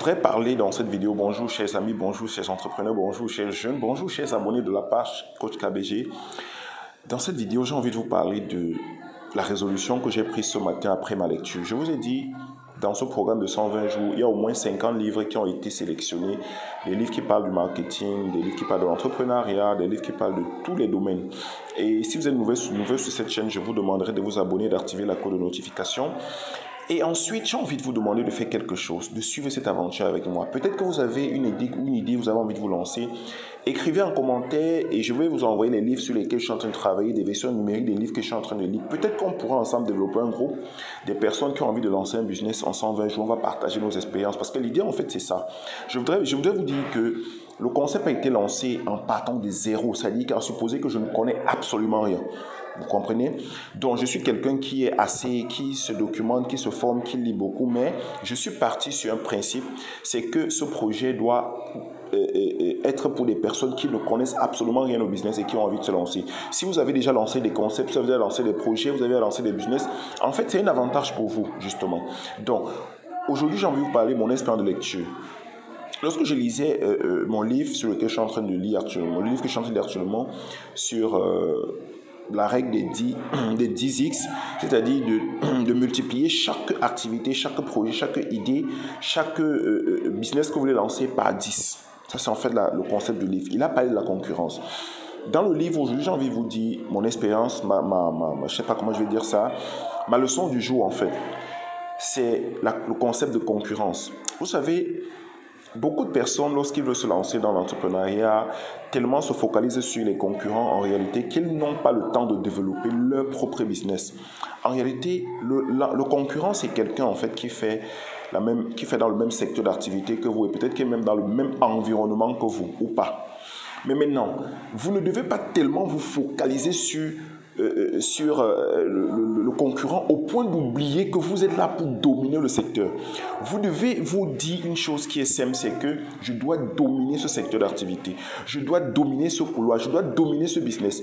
voudrais parler dans cette vidéo, bonjour chers amis, bonjour chers entrepreneurs, bonjour chers jeunes, bonjour chers abonnés de la page Coach KBG. Dans cette vidéo, j'ai envie de vous parler de la résolution que j'ai prise ce matin après ma lecture. Je vous ai dit, dans ce programme de 120 jours, il y a au moins 50 livres qui ont été sélectionnés. Des livres qui parlent du marketing, des livres qui parlent de l'entrepreneuriat, des livres qui parlent de tous les domaines. Et si vous êtes nouveau sur cette chaîne, je vous demanderai de vous abonner et d'activer la cloche de notification. Et ensuite, j'ai envie de vous demander de faire quelque chose, de suivre cette aventure avec moi. Peut-être que vous avez une idée, vous avez envie de vous lancer. Écrivez en commentaire et je vais vous envoyer les livres sur lesquels je suis en train de travailler, des versions numériques des livres que je suis en train de lire. Peut-être qu'on pourra ensemble développer un groupe, des personnes qui ont envie de lancer un business en 120 jours. On va partager nos expériences parce que l'idée, en fait, c'est ça. Je voudrais vous dire que le concept a été lancé en partant de zéro, c'est-à-dire qu'à supposer que je ne connais absolument rien. Vous comprenez? Donc, je suis quelqu'un qui se documente, qui se forme, qui lit beaucoup, mais je suis parti sur un principe, c'est que ce projet doit être pour des personnes qui ne connaissent absolument rien au business et qui ont envie de se lancer. Si vous avez déjà lancé des concepts, si vous avez lancé des projets, vous avez lancé des business, en fait, c'est un avantage pour vous, justement. Donc, aujourd'hui, j'ai envie de vous parler de mon expérience de lecture. Lorsque je lisais mon livre sur lequel je suis en train de lire actuellement, le livre que je suis en train de lire actuellement sur la règle des 10X, c'est-à-dire de multiplier chaque activité, chaque projet, chaque idée, chaque business que vous voulez lancer par 10. Ça, c'est en fait le concept du livre. Il a parlé de la concurrence. Dans le livre, aujourd'hui, j'ai envie de vous dire mon expérience, je ne sais pas comment je vais dire ça, ma leçon du jour, en fait, c'est le concept de concurrence. Vous savez, beaucoup de personnes, lorsqu'ils veulent se lancer dans l'entrepreneuriat, tellement se focalisent sur les concurrents en réalité qu'ils n'ont pas le temps de développer leur propre business. En réalité, le concurrent, c'est quelqu'un en fait qui fait dans le même secteur d'activité que vous et peut-être qui est même dans le même environnement que vous ou pas. Mais maintenant, vous ne devez pas tellement vous focaliser sur le concurrent au point d'oublier que vous êtes là pour dominer le secteur. Vous devez vous dire une chose qui est simple, c'est que je dois dominer ce secteur d'activité. Je dois dominer ce couloir, je dois dominer ce business.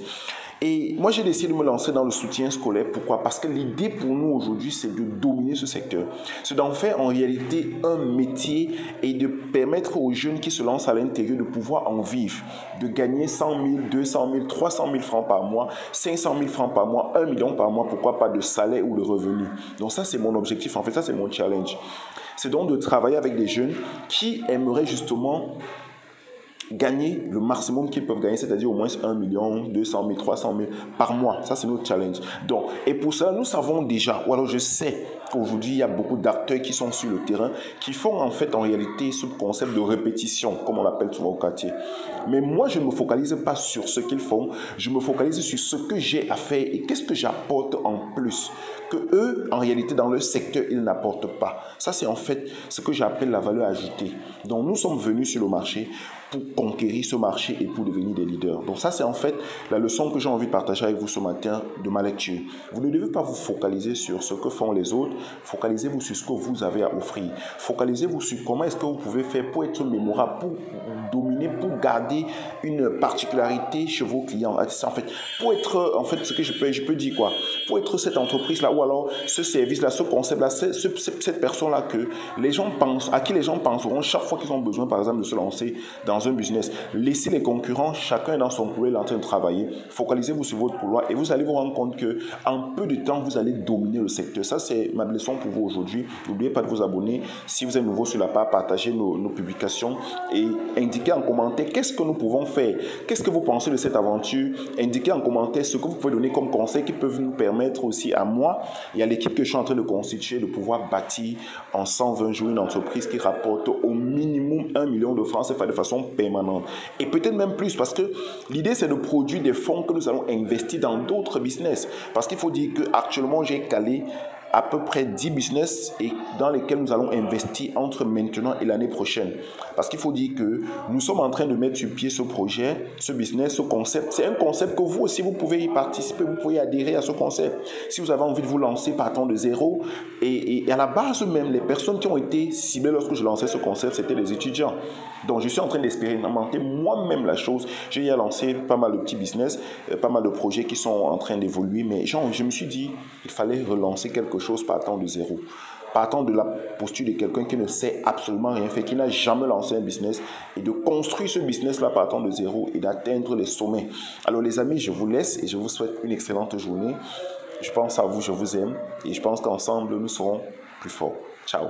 Et moi, j'ai décidé de me lancer dans le soutien scolaire. Pourquoi? Parce que l'idée pour nous aujourd'hui, c'est de dominer ce secteur. C'est d'en faire en réalité un métier et de permettre aux jeunes qui se lancent à l'intérieur de pouvoir en vivre, de gagner 100 000, 200 000, 300 000 francs par mois, 500 000 francs par mois, 1 million par mois, pourquoi pas de salaire ou de revenu. Donc ça, c'est mon objectif. En fait, ça, c'est mon challenge. C'est donc de travailler avec des jeunes qui aimeraient justement gagner le maximum qu'ils peuvent gagner, c'est-à-dire au moins 1 million, 200 000, 300 000 par mois. Ça, c'est notre challenge. Donc, et pour ça, nous savons déjà, ou alors je sais qu'aujourd'hui, il y a beaucoup d'acteurs qui sont sur le terrain, qui font en fait, en réalité, ce concept de répétition, comme on l'appelle souvent au quartier. Mais moi, je ne me focalise pas sur ce qu'ils font, je me focalise sur ce que j'ai à faire et qu'est-ce que j'apporte en plus, que eux, en réalité, dans leur secteur, ils n'apportent pas. Ça, c'est en fait ce que j'appelle la valeur ajoutée. Donc, nous sommes venus sur le marché pour conquérir ce marché et pour devenir des leaders. Donc ça, c'est en fait la leçon que j'ai envie de partager avec vous ce matin de ma lecture. Vous ne devez pas vous focaliser sur ce que font les autres, focalisez-vous sur ce que vous avez à offrir. Focalisez-vous sur comment est-ce que vous pouvez faire pour être mémorable, pour dominer, pour garder une particularité chez vos clients. En fait, pour être, en fait, ce que je peux dire quoi, pour être cette entreprise-là ou alors ce service-là, ce concept-là, cette personne-là que les gens pensent, à qui les gens penseront chaque fois qu'ils ont besoin, par exemple, de se lancer dans un business. Laissez les concurrents, chacun dans son couloir, en train de travailler. Focalisez-vous sur votre couloir et vous allez vous rendre compte que en peu de temps, vous allez dominer le secteur. Ça, c'est ma leçon pour vous aujourd'hui. N'oubliez pas de vous abonner. Si vous êtes nouveau sur la page, partagez nos publications et indiquez en commentaire qu'est-ce que nous pouvons faire. Qu'est-ce que vous pensez de cette aventure? Indiquez en commentaire ce que vous pouvez donner comme conseil qui peuvent nous permettre aussi à moi et à l'équipe que je suis en train de constituer de pouvoir bâtir en 120 jours une entreprise qui rapporte au minimum 1 million de francs CFA de façon permanente. Et peut-être même plus parce que l'idée c'est de produire des fonds que nous allons investir dans d'autres business. Parce qu'il faut dire qu'actuellement j'ai calé à peu près 10 business et dans lesquels nous allons investir entre maintenant et l'année prochaine. Parce qu'il faut dire que nous sommes en train de mettre sur pied ce projet, ce business, ce concept. C'est un concept que vous aussi, vous pouvez y participer, vous pouvez adhérer à ce concept. Si vous avez envie de vous lancer partant de zéro, et à la base même, les personnes qui ont été ciblées lorsque je lançais ce concept, c'était les étudiants. Donc, je suis en train d'expérimenter moi-même la chose. J'ai lancé pas mal de petits business, pas mal de projets qui sont en train d'évoluer, mais je me suis dit, il fallait relancer quelque chose partant de zéro. partant de la posture de quelqu'un qui ne sait absolument rien faire, qui n'a jamais lancé un business, et de construire ce business-là partant de zéro et d'atteindre les sommets. Alors les amis, je vous laisse et je vous souhaite une excellente journée. Je pense à vous, je vous aime et je pense qu'ensemble, nous serons plus forts. Ciao.